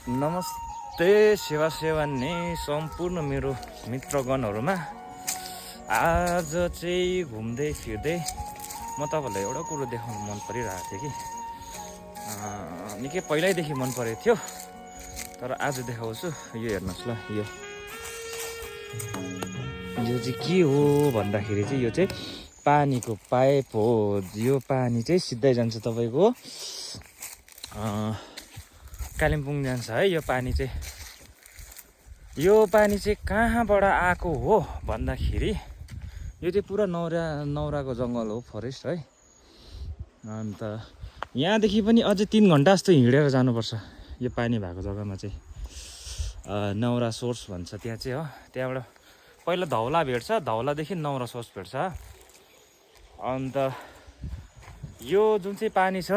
नमस्ते सेवान्ने सम्पूर्ण मेरो मित्रगणहरूमा आज चाहिँ घुम्दै फिर्दै म तपाईँलाई एउटा कुरो देखाउन मन परिरहेको थियो कि निकै पहिल्यैदेखि मन परेको थियो तर आज देखाउँछु। यो हेर्नुहोस् ल, यो चाहिँ के हो भन्दाखेरि चाहिँ यो चाहिँ पानीको पाइप हो। यो पानी चाहिँ सिधै जान्छ तपाईँको कालिम्पोङ जान्छ है। यो पानी चाहिँ कहाँबाट आएको हो भन्दाखेरि यो चाहिँ पुरा नौराको जङ्गल हो, फरेस्ट है। अन्त यहाँदेखि पनि अझै 3 घन्टा जस्तो हिँडेर जानुपर्छ यो पानी भएको जग्गामा चाहिँ। नौरा सोर्स भन्छ त्यहाँ चाहिँ हो। त्यहाँबाट पहिला धौला भेट्छ, धौलादेखि नौरा सोर्स भेट्छ। अन्त यो जुन चाहिँ पानी छ